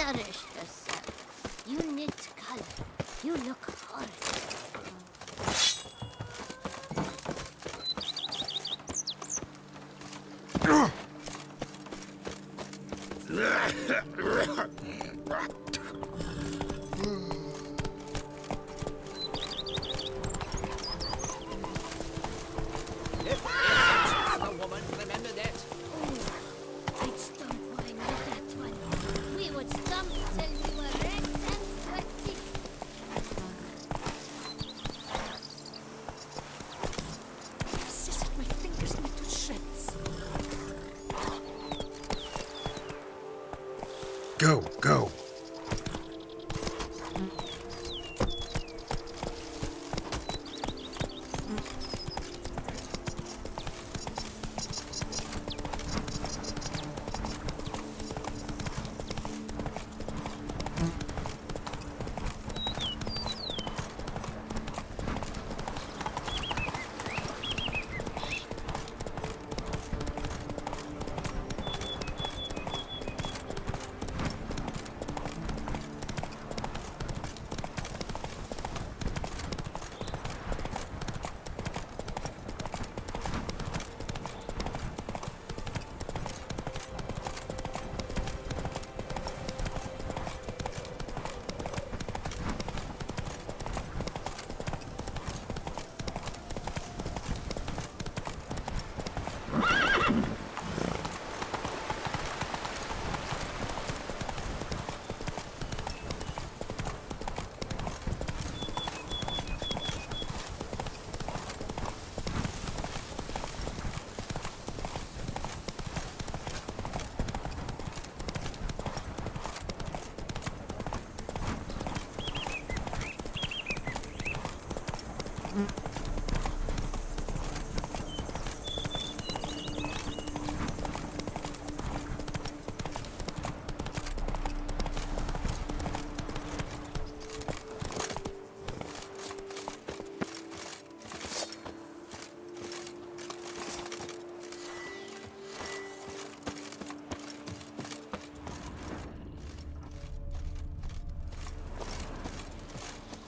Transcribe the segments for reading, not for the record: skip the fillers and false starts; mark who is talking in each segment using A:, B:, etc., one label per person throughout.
A: Nourish yourself. You knit color. You look horrid.
B: Woman, remember that.
A: I'd stomp wine with that one. We would stomp till we were red and sweaty.
C: Sis, my fingers need to shreds.
D: Go, go.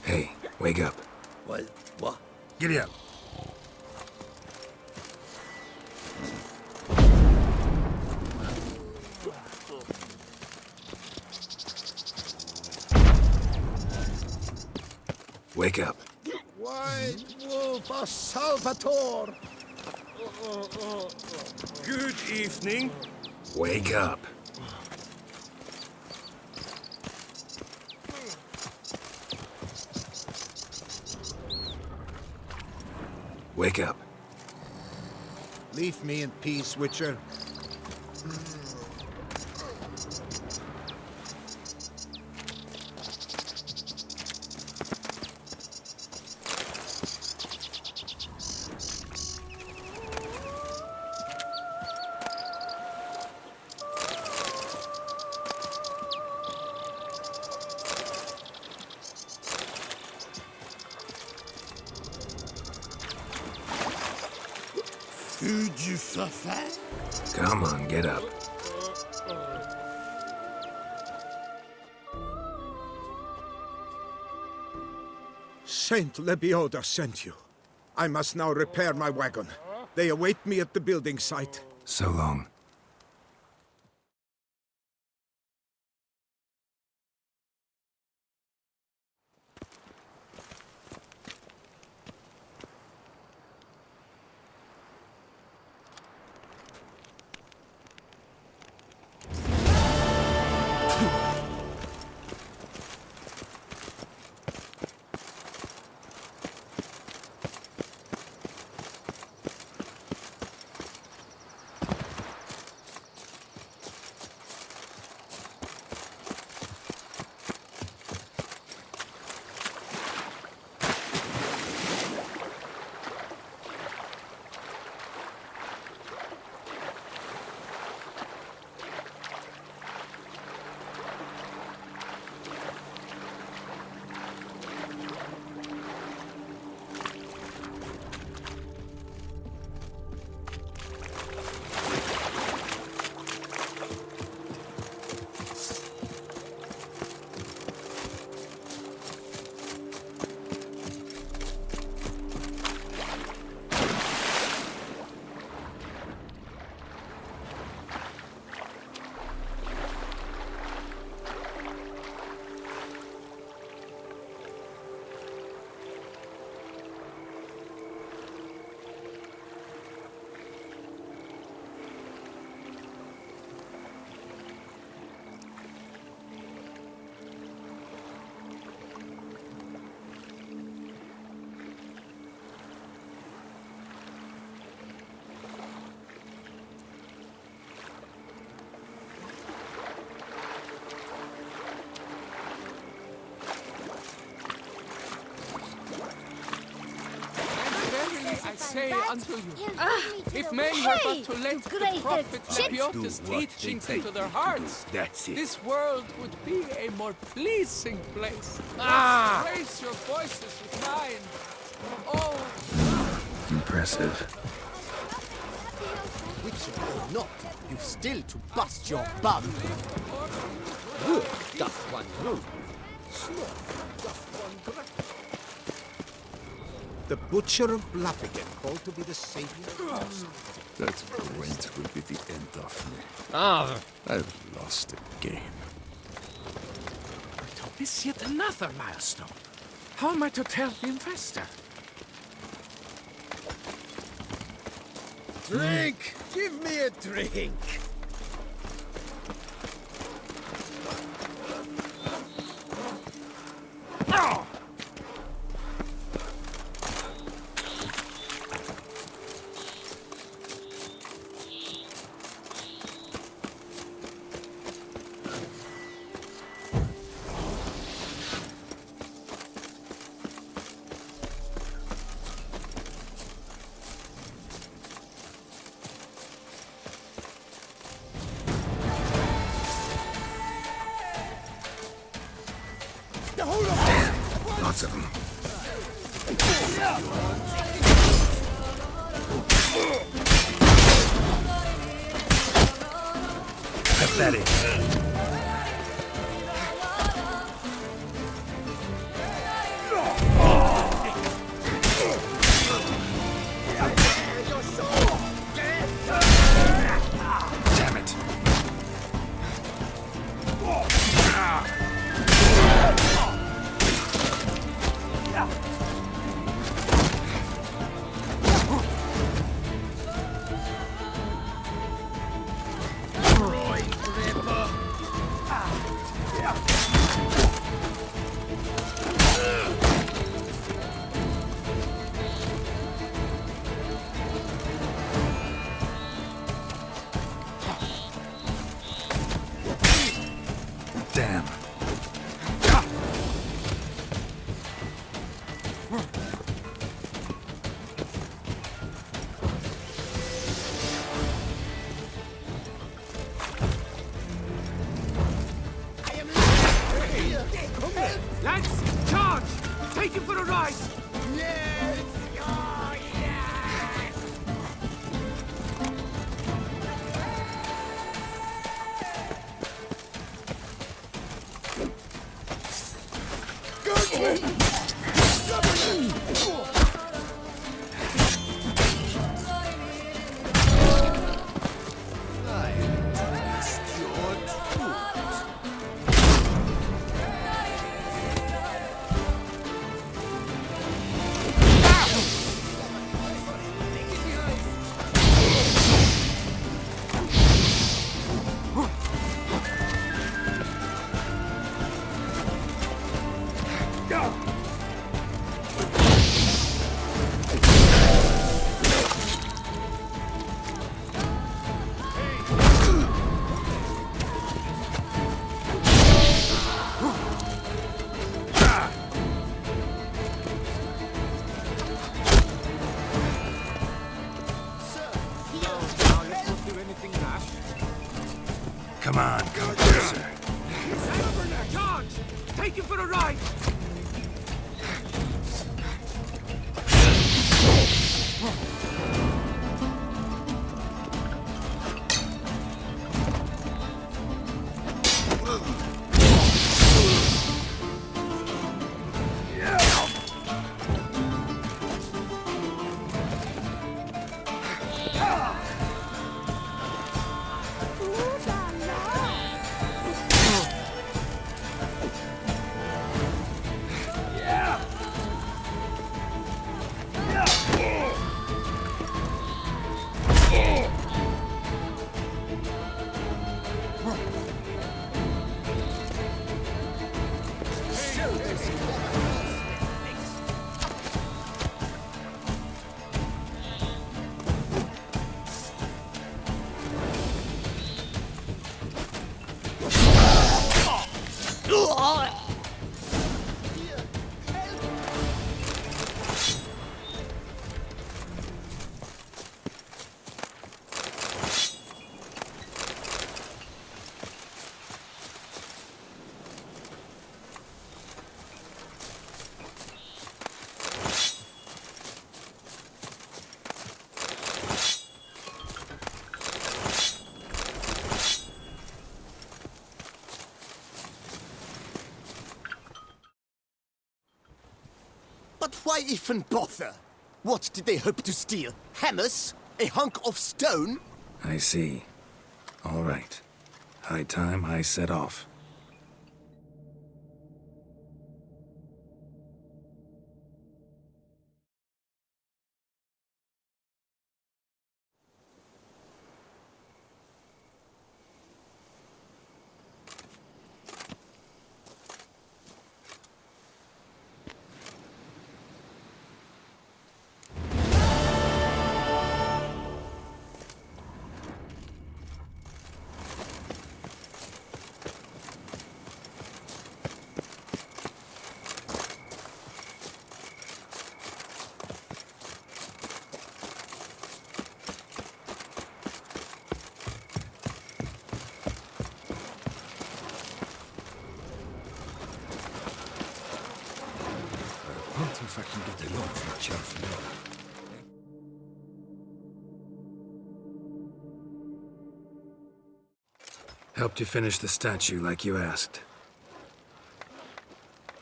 E: Hey, wake up.
B: What?
D: Giddy up.
E: Wake up.
B: White Wolf of Salvatore!
D: Good evening.
E: Wake up. Wake up.
B: Leave me in peace, Witcher.
F: Food you fafa?
E: Come on, get up.
B: Saint Lebioda sent you. I must now repair my wagon. They await me at the building site.
E: So long.
G: say
A: that,
G: unto you,
A: he'll bring me to
G: if
A: the
G: men
A: witch.
G: were but to let the
A: grey-haired
G: prophet
A: chit.
G: Lepiotus'
F: Do what they
G: teachings
F: say
G: into their
F: to do.
G: hearts,
F: That's it.
G: this world would be a more pleasing place. Raise your voices with mine. Oh,
E: Impressive.
H: Witcher or not, you've still to bust your bum. Work doth one rule.
B: The Butcher of Bluffigan, called to be the savior.
F: That great will be the end of me.
G: ah,
F: I've lost again.
G: this yet another milestone. How am I to tell the investor?
H: Drink! Give me a drink!
E: Lots of them.
D: Pathetic.
E: Damn it. Damn.
G: Lads, charge! Take him for a ride!
E: Come on, come closer.
G: Charge! Take him for a ride!
H: But why even bother? What did they hope to steal? Hammers? A hunk of stone?
E: I see. All right. High time I set off.
F: What if I can get a loan from Charles?
E: Helped you finish the statue like you asked.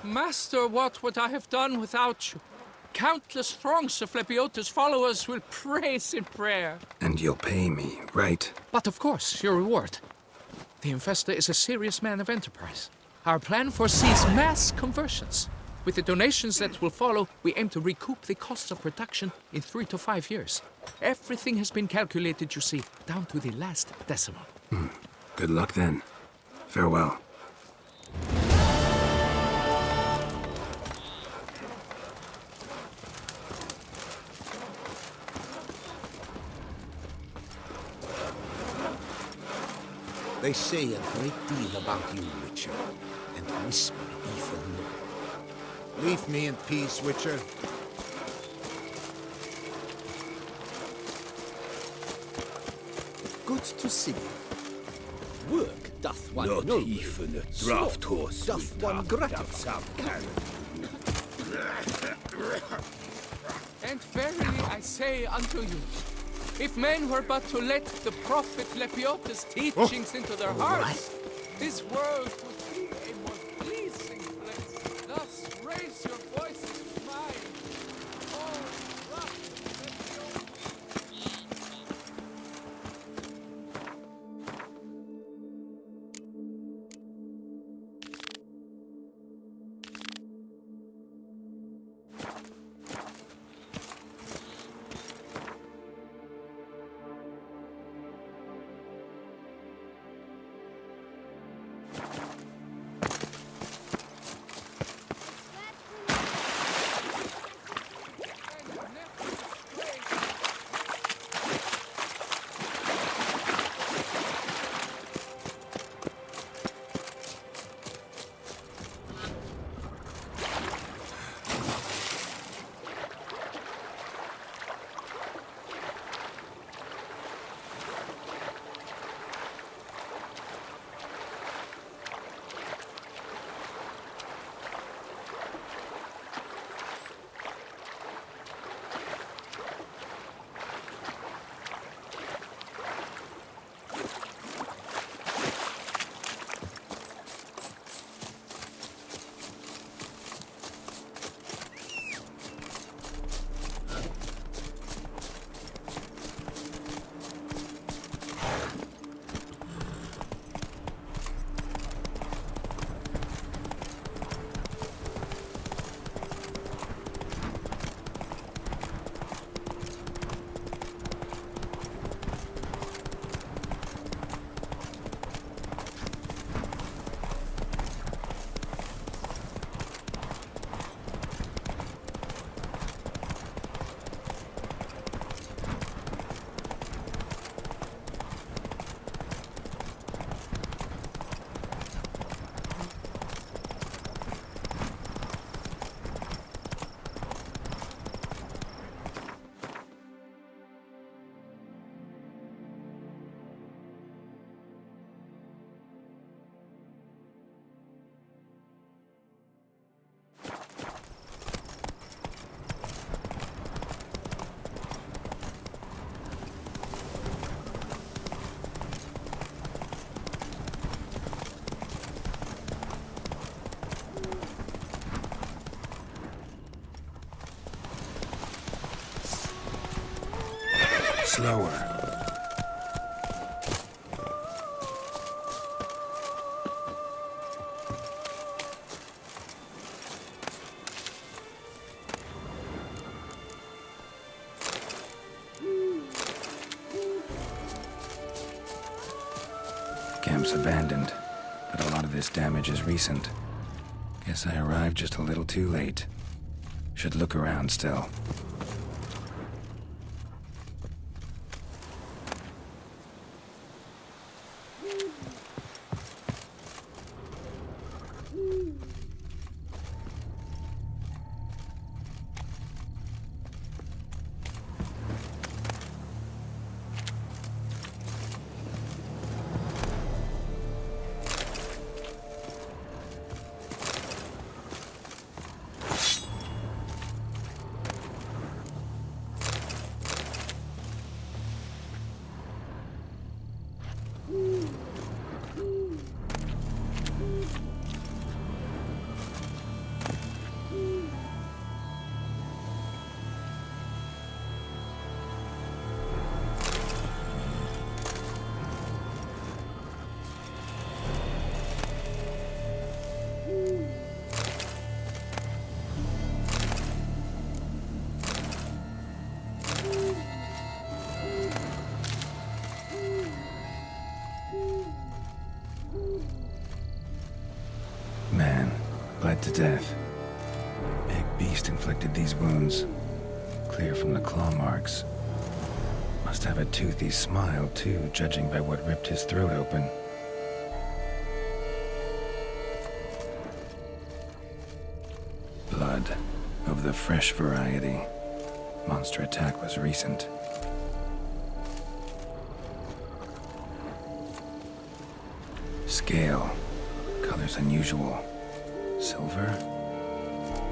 G: Master, what would I have done without you? Countless throngs of Lebiota's followers will praise in prayer.
E: And you'll pay me, right?
G: But of course, your reward. The Infestor is a serious man of enterprise. Our plan foresees mass conversions. With the donations that will follow, we aim to recoup the costs of production in 3 to 5 years. Everything has been calculated, you see, down to the last decimal.
E: Good luck then. Farewell.
B: They say a great deal about you, Witcher, and whisper even more. Leave me in peace, Witcher.
H: Good to see you. Work doth one
F: Not
H: noble.
F: even a draft
H: Sloth
F: horse
H: doth
F: will
H: one
F: talk
H: gratify.
G: And verily I say unto you, if men were but to let the prophet Lebiota's teachings into their hearts, this world would be a more pleasing place. Thus raise your voices with mine. Oh, prophet Lebiota.
E: Slower. Camp's abandoned, but a lot of this damage is recent. Guess I arrived just a little too late. Should look around still. Man, bled to death. Big beast inflicted these wounds. Clear from the claw marks. Must have a toothy smile, too, judging by what ripped his throat open. Blood of the fresh variety. Monster attack was recent. Scale. Colors unusual. Silver?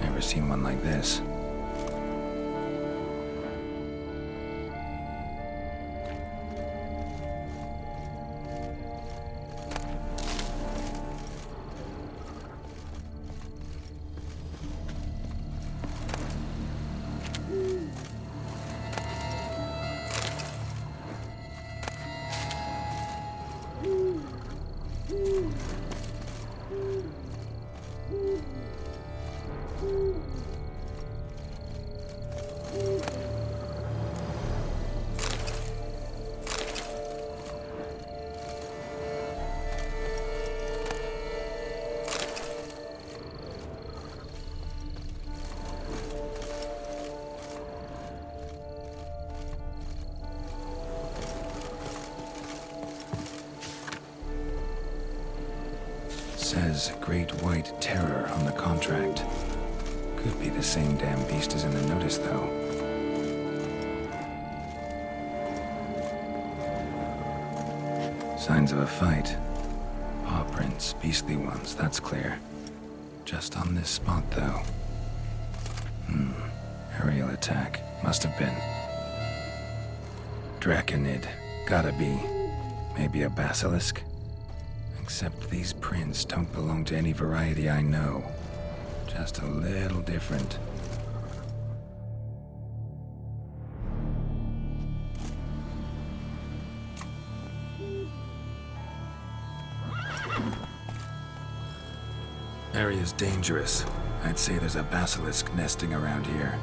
E: Never seen one like this. Says Great White Terror on the contract. Could be the same damn beast as in the notice, though. Signs of a fight. Paw prints, beastly ones, that's clear. Just on this spot, though. Aerial attack. Must have been. Draconid. Gotta be. Maybe a basilisk? Except these prints don't belong to any variety I know. Just a little different. Area's dangerous. I'd say there's a basilisk nesting around here.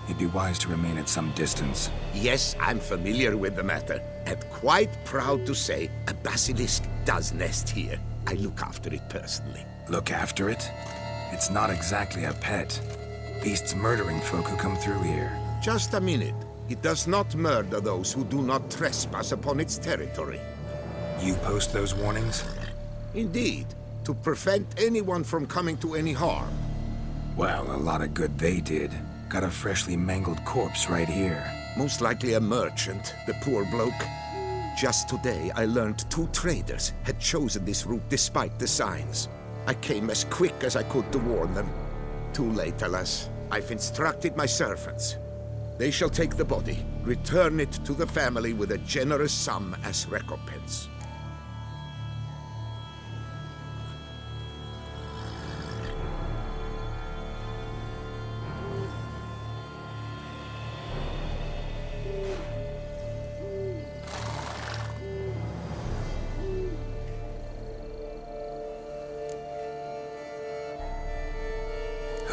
E: You'd be wise to remain at some distance.
B: Yes, I'm familiar with the matter, and quite proud to say a basilisk does nest here. I look after it personally.
E: Look after it? It's not exactly a pet. Beasts murdering folk who come through here.
B: Just a minute. It does not murder those who do not trespass upon its territory.
E: You post those warnings?
B: Indeed, to prevent anyone from coming to any harm.
E: Well, a lot of good they did. Got a freshly mangled corpse right here.
B: Most likely a merchant, the poor bloke. Just today, I learned 2 traders had chosen this route despite the signs. I came as quick as I could to warn them. Too late, alas. I've instructed my servants. They shall take the body, return it to the family with a generous sum as recompense.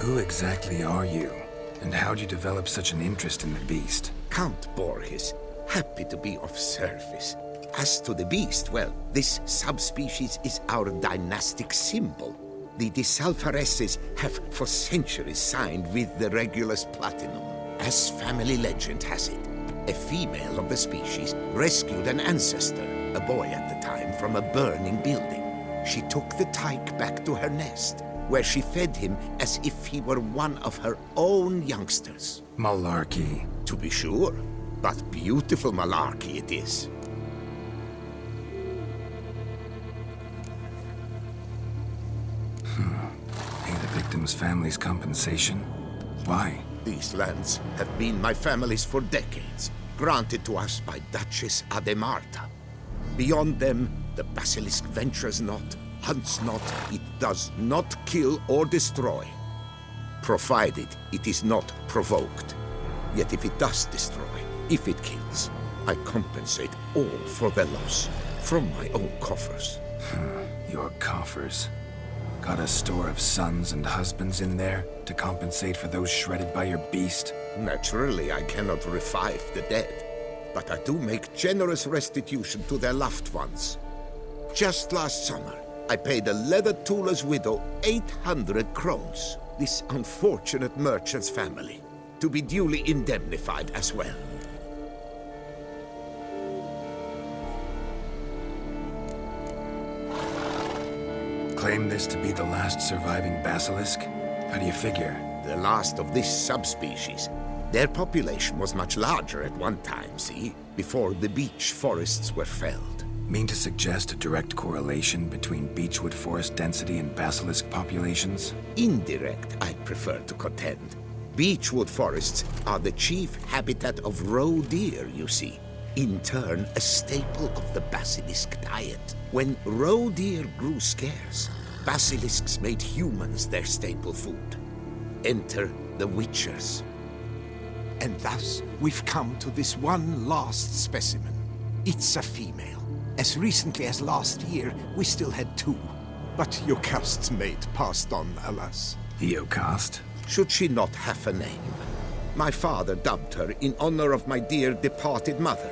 E: Who exactly are you? And how'd you develop such an interest in the beast?
B: Count Borges, happy to be of service. As to the beast, well, this subspecies is our dynastic symbol. The Disalfareses have for centuries signed with the Regulus Platinum. As family legend has it, a female of the species rescued an ancestor, a boy at the time, from a burning building. She took the tyke back to her nest, where she fed him as if he were one of her own youngsters.
E: Malarkey.
B: To be sure, but beautiful malarkey it is.
E: Pay the victim's family's compensation? Why?
B: These lands have been my family's for decades, granted to us by Duchess Ademarta. Beyond them, the basilisk ventures not, hunts not, it does not kill or destroy, provided it is not provoked. Yet if it does destroy, if it kills, I compensate all for the loss, from my own coffers.
E: Your coffers. Got a store of sons and husbands in there to compensate for those shredded by your beast?
B: Naturally, I cannot revive the dead, but I do make generous restitution to their loved ones. Just last summer, I paid a leather tooler's widow 800 crowns, this unfortunate merchant's family, to be duly indemnified as well.
E: Claim this to be the last surviving basilisk? How do you figure?
B: The last of this subspecies. Their population was much larger at one time, see? Before the beech forests were felled.
E: Mean to suggest a direct correlation between beechwood forest density and basilisk populations?
B: Indirect, I prefer to contend. Beechwood forests are the chief habitat of roe deer, you see. In turn, a staple of the basilisk diet. When roe deer grew scarce, basilisks made humans their staple food. Enter the witchers. And thus, we've come to this one last specimen. It's a female. As recently as last year, we still had 2. But Jocast's mate passed on, alas.
E: Jocast?
B: Should she not have a name? My father dubbed her in honor of my dear departed mother.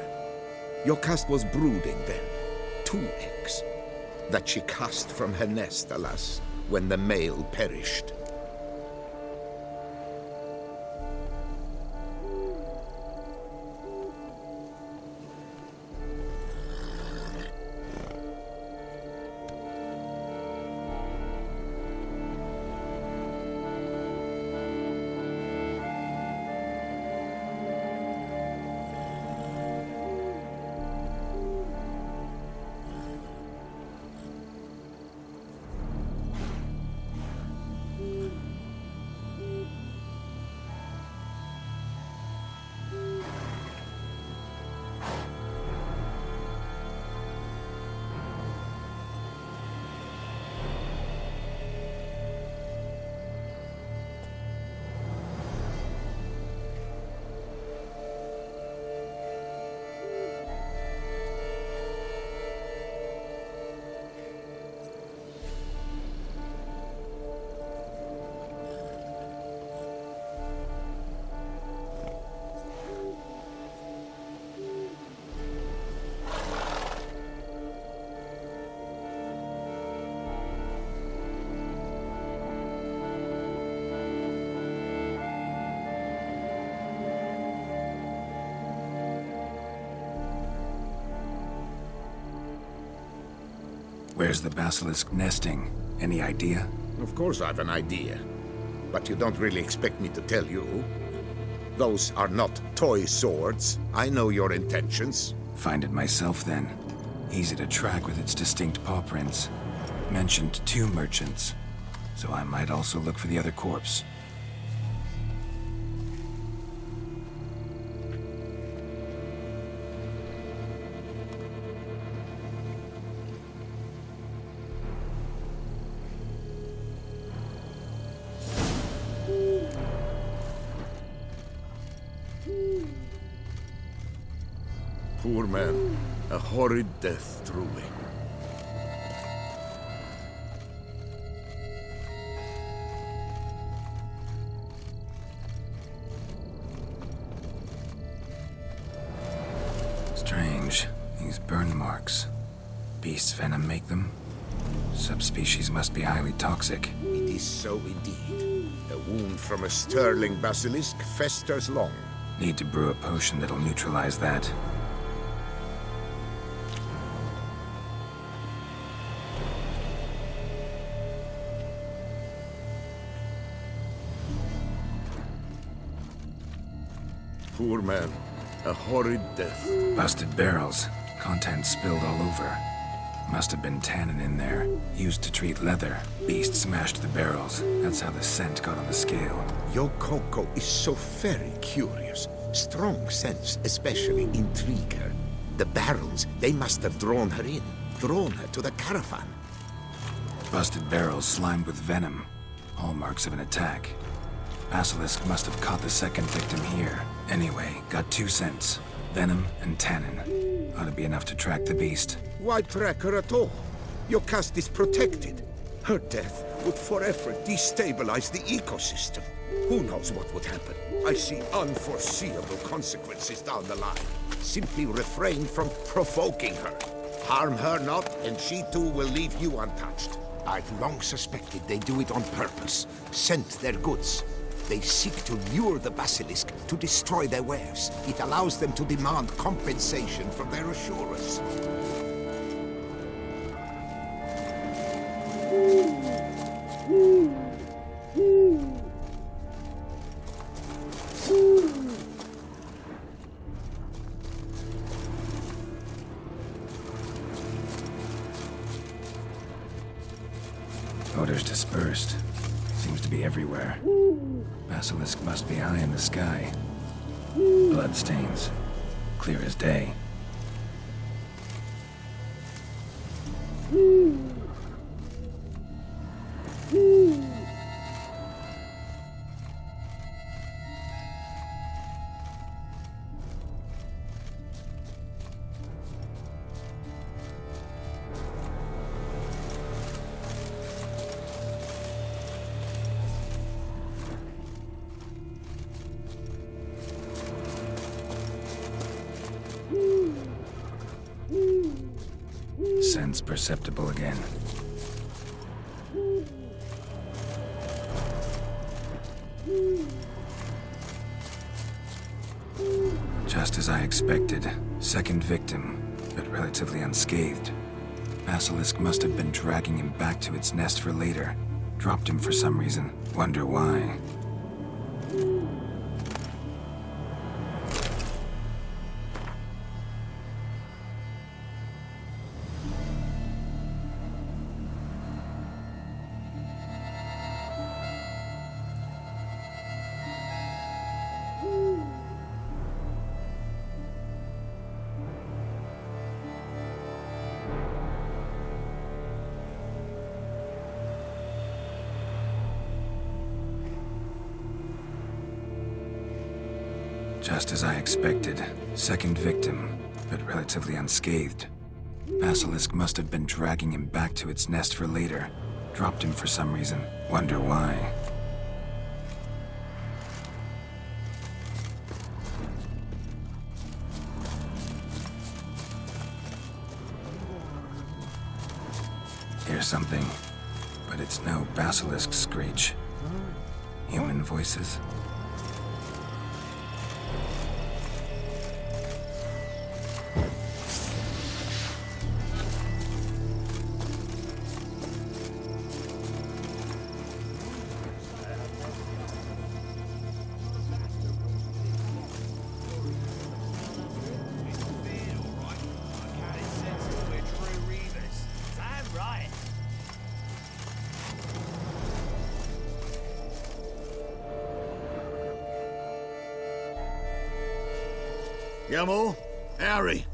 B: Jocast was brooding then. 2 eggs. That she cast from her nest, alas, when the male perished.
E: Where's the basilisk nesting? Any idea?
B: Of course I've an idea. But you don't really expect me to tell you. Those are not toy swords. I know your intentions.
E: Find it myself then. Easy to track with its distinct paw prints. Mentioned 2 merchants, so I might also look for the other corpse.
B: Poor man. A horrid death, truly.
E: Beast's venom make them? Subspecies must be highly toxic.
B: It is so indeed. A wound from a sterling basilisk festers long.
E: Need to brew a potion that'll neutralize that.
B: Poor man. A horrid death.
E: Busted barrels. Contents spilled all over. Must have been tannin in there. Used to treat leather. Beast smashed the barrels. That's how the scent got on the scale.
B: Your Coco is so very curious. Strong sense especially intrigue her. The barrels, they must have drawn her in. Drawn her to the caravan.
E: Busted barrels slimed with venom. Hallmarks of an attack. Basilisk must have caught the second victim here. Anyway, got 2 scents. Venom and tannin. Ought to be enough to track the beast.
B: Why track her at all? Your caste is protected. Her death would forever destabilize the ecosystem. Who knows what would happen? I see unforeseeable consequences down the line. Simply refrain from provoking her. Harm her not, and she too will leave you untouched. I've long suspected they do it on purpose. Scent their goods. They seek to lure the basilisk to destroy their wares. It allows them to demand compensation for their assurance.
E: Odors dispersed. Seems to be everywhere. Basilisk must be high in the sky. Bloodstains. Clear as day. Sense perceptible again. Just as I expected. Second victim, but relatively unscathed. Basilisk must have been dragging him back to its nest for later. Dropped him for some reason. Wonder why. Just as I expected. Second victim, but relatively unscathed. Basilisk must have been dragging him back to its nest for later. Dropped him for some reason. Wonder why. Hear something, but it's no basilisk screech. Human voices?
I: Yamo, Harry,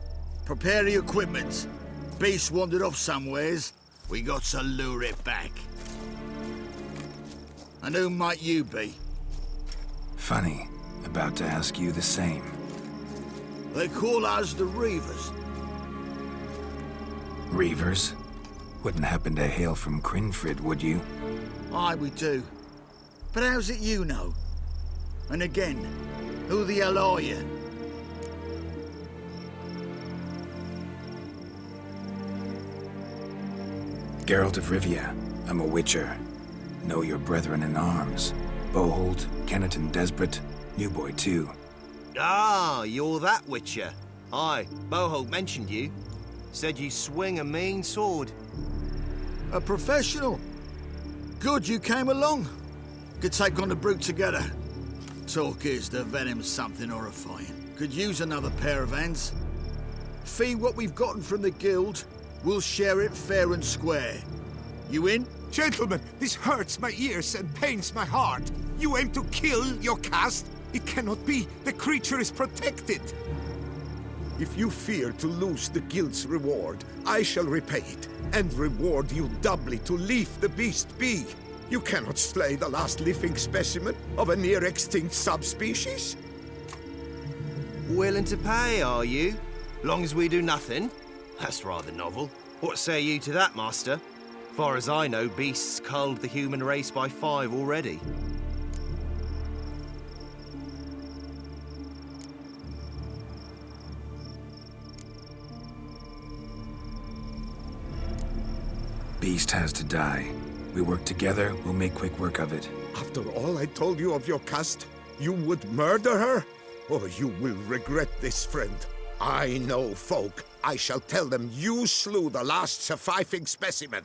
I: prepare the equipment. Beast wandered off somewheres. We got to lure it back. And who might you be?
E: Funny. About to ask you the same.
I: They call us the Reavers.
E: Reavers? Wouldn't happen to hail from Crinfrid, would you?
I: Aye, we do. But how's it you know? And again, who the hell are you?
E: Geralt of Rivia. I'm a witcher. Know your brethren in arms. Bohold, Kenneton Desperate, New Boy too.
J: Ah, you're that witcher. Aye, Bohold mentioned you. Said you swing a mean sword.
I: A professional. Good you came along. Could take on the brute together. Talk is the venom's something horrifying. Could use another pair of hands. Fee what we've gotten from the guild. We'll share it fair and square. You in?
D: Gentlemen, this hurts my ears and pains my heart. You aim to kill your caste? It cannot be. The creature is protected.
B: If you fear to lose the guild's reward, I shall repay it, and reward you doubly to leave the beast be. You cannot slay the last living specimen of a near-extinct subspecies.
J: Willing to pay, are you? Long as we do nothing? That's rather novel. What say you to that, master? Far as I know, beasts culled the human race by 5 already.
E: Beast has to die. We work together, we'll make quick work of it.
B: After all I told you of your caste, you would murder her? Or you will regret this, friend. I know folk. I shall tell them you slew the last surviving specimen.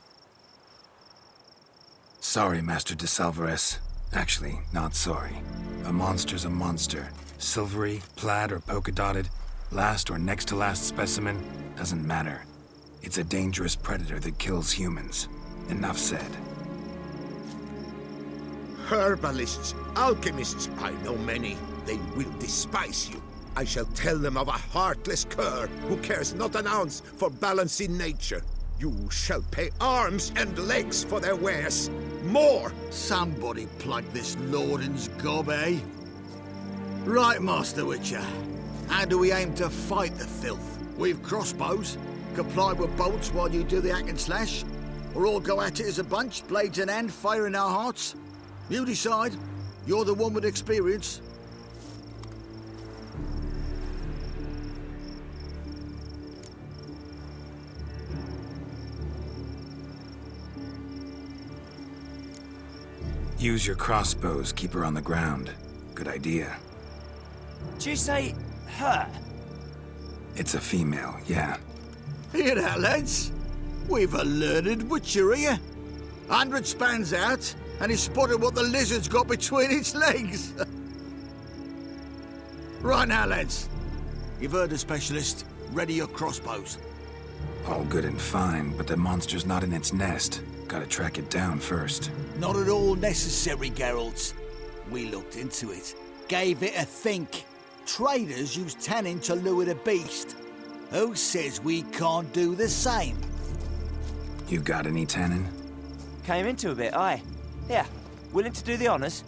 E: Sorry, Master de Salvarez. Actually, not sorry. A monster's a monster. Silvery, plaid, or polka-dotted, last or next to last specimen, doesn't matter. It's a dangerous predator that kills humans. Enough said.
B: Herbalists, alchemists, I know many. They will despise you. I shall tell them of a heartless cur who cares not an ounce for balance in nature. You shall pay arms and legs for their wares. More!
I: Somebody plug this Lorden's gob, eh? Right, Master Witcher. How do we aim to fight the filth? We've crossbows. Comply with bolts while you do the hack and slash? Or all go at it as a bunch, blades in hand, fire in our hearts? You decide. You're the one with experience.
E: Use your crossbows, keep her on the ground. Good idea.
K: Did you say her?
E: It's a female, yeah.
I: Hear that, lads? We've a learned witcher here. 100 spans out, and he's spotted what the lizard's got between its legs. Right now, lads. You've heard the specialist. Ready your crossbows.
E: All good and fine, but the monster's not in its nest. Gotta track it down first.
I: Not at all necessary, Geralt. We looked into it. Gave it a think. Traders use tannin to lure the beast. Who says we can't do the same?
E: You got any tannin?
K: Came into a bit, aye. Yeah, willing to do the honours?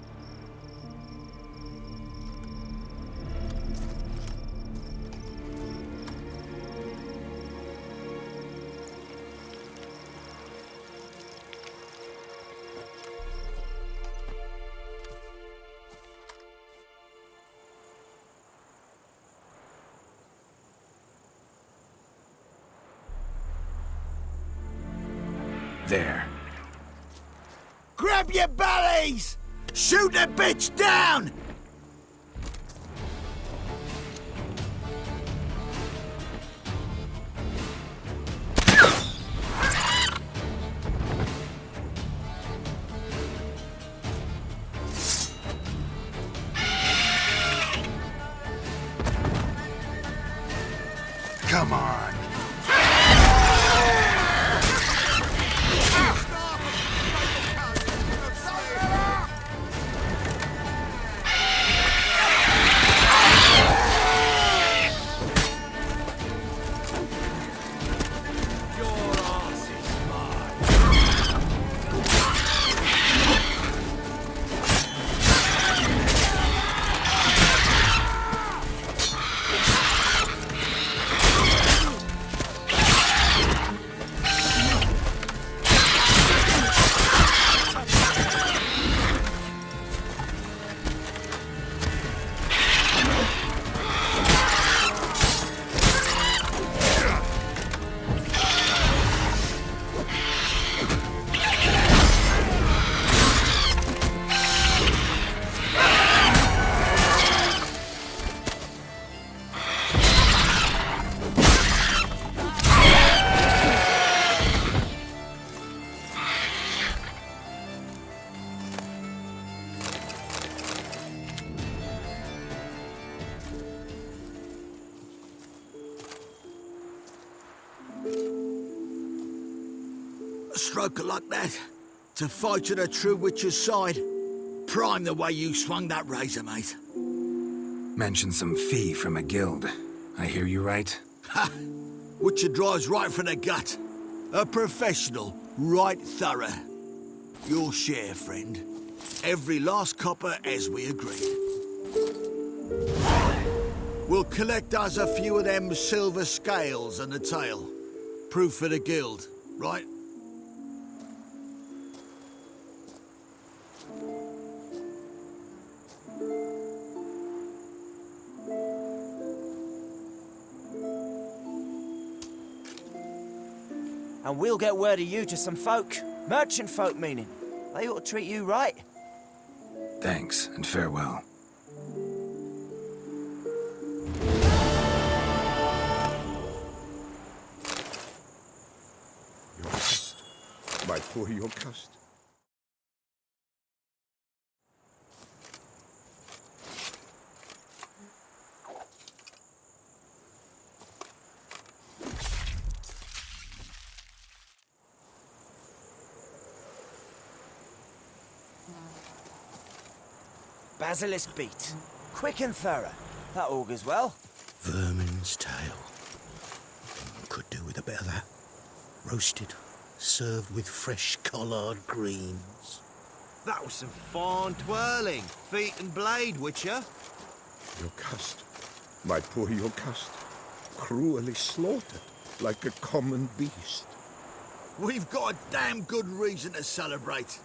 E: There.
I: Grab your bellies! Shoot the bitch down!
D: Come on.
I: A stroke of luck, that. To fight at a true witcher's side. Prime the way you swung that razor, mate.
E: Mentioned some fee from a guild. I hear you right?
I: Ha! Witcher drives right for the gut. A professional, right thorough. Your share, friend. Every last copper as we agreed. We'll collect us a few of them silver scales and a tail. Proof for the guild, right?
K: And we'll get word of you to some folk. Merchant folk, meaning. They ought to treat you right.
E: Thanks, and farewell.
B: Jokast, my poor Jokast.
K: Basilisk beat. Quick and thorough. That augurs well.
I: Vermin's tail. Could do with a bit of that. Roasted, served with fresh collard greens.
J: That was some fine twirling. Feet and blade, Witcher.
B: Jokast, my poor Jokast. Cruelly slaughtered, like a common beast.
I: We've got a damn good reason to celebrate.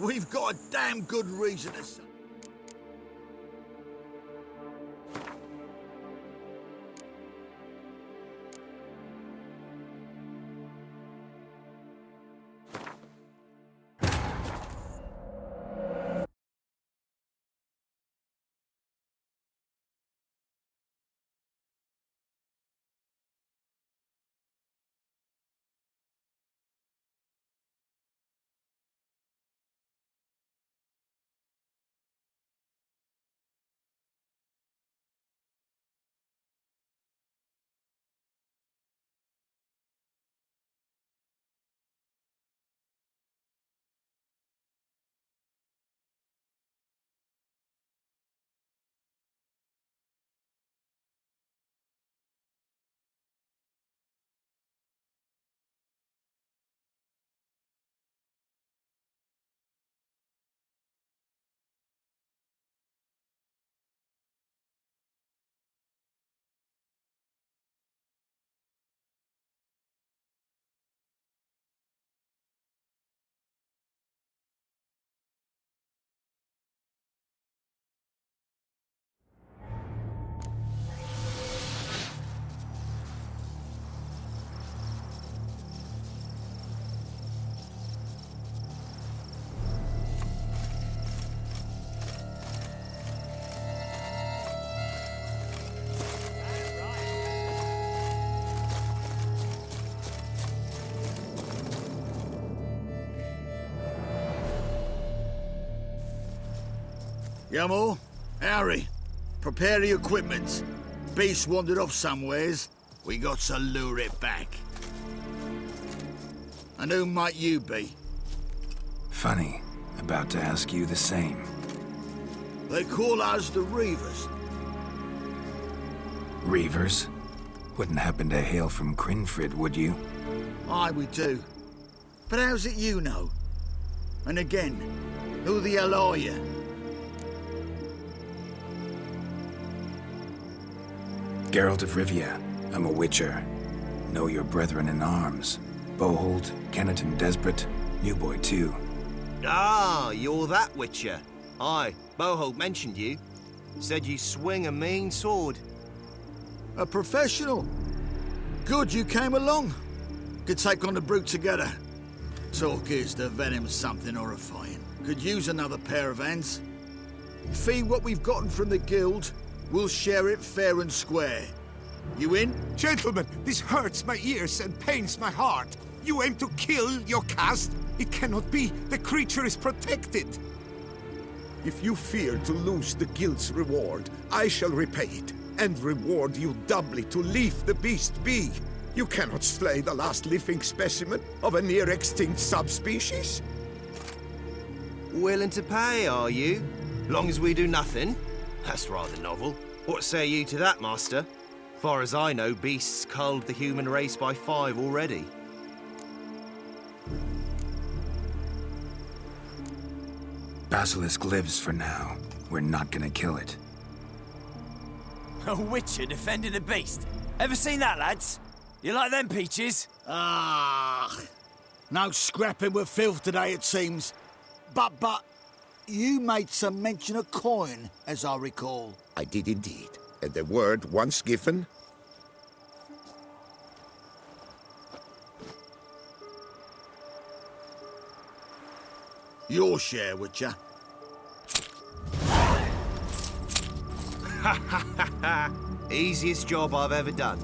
I: We've got a damn good reason to celebrate. Yamo, Harry, prepare the equipment. Beast wandered off somewheres. We got to lure it back. And who might you be?
E: Funny. About to ask you the same.
I: They call us the Reavers.
E: Reavers? Wouldn't happen to hail from Crinfrid, would you?
I: Aye, we do. But how's it you know? And again, who the hell are you?
E: Geralt of Rivia. I'm a witcher. Know your brethren in arms. Bohold, Kenneton Desperate, New Boy too.
J: Ah, you're that witcher. Aye, Bohold mentioned you. Said you swing a mean sword.
I: A professional. Good you came along. Could take on the brute together. Talk is the venom's something horrifying. Could use another pair of hands. Fee what we've gotten from the guild, we'll share it fair and square. You in?
D: Gentlemen, this hurts my ears and pains my heart. You aim to kill your caste? It cannot be. The creature is protected.
B: If you fear to lose the guild's reward, I shall repay it, and reward you doubly to leave the beast be. You cannot slay the last living specimen of a near-extinct subspecies.
J: Willing to pay, are you? Long as we do nothing? That's rather novel. What say you to that, Master? Far as I know, beasts culled the human race by 5 already.
E: Basilisk lives for now. We're not gonna kill it.
K: A witcher defending a beast. Ever seen that, lads? You like them peaches?
I: Ah, no scrapping with filth today, it seems. But, you made some mention of coin, as I recall.
B: I did indeed, and the word once given...
I: Your share, Witcher.
J: Easiest job I've ever done.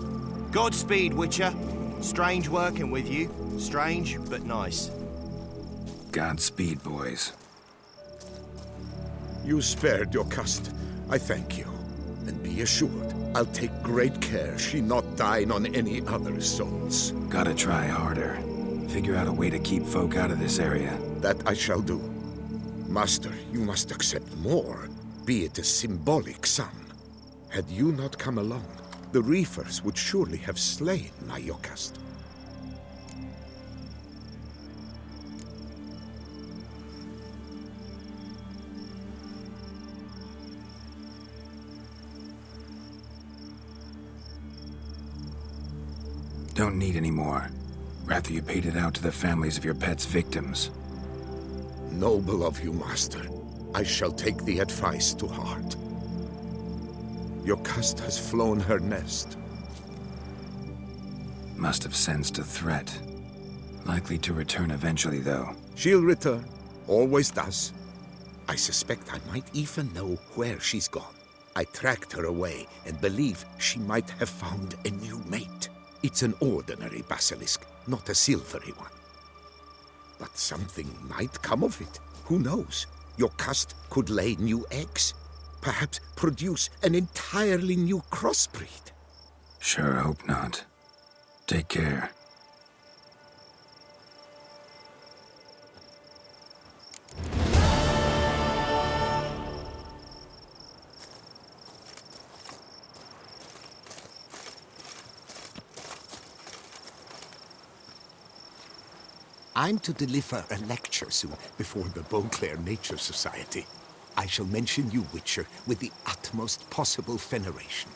J: Godspeed, Witcher. Strange working with you. Strange, but nice.
E: Godspeed, boys.
B: You spared your caste. I thank you. And be assured, I'll take great care she not dine on any other souls.
E: Gotta try harder. Figure out a way to keep folk out of this area.
B: That I shall do. Master, you must accept more, be it a symbolic sum. Had you not come along, the Reefers would surely have slain my Yokast.
E: Don't need any more. Rather you paid it out to the families of your pets' victims.
B: Noble of you, Master. I shall take the advice to heart. Your caste has flown her nest.
E: Must have sensed a threat. Likely to return eventually, though.
B: She'll return. Always does. I suspect I might even know where she's gone. I tracked her away and believe she might have found a new mate. It's an ordinary basilisk, not a silvery one. But something might come of it. Who knows? Your caste could lay new eggs. Perhaps produce an entirely new crossbreed.
E: Sure hope not. Take care.
D: I'm to deliver a lecture soon before the Beauclair Nature Society. I shall mention you, Witcher, with the utmost possible veneration.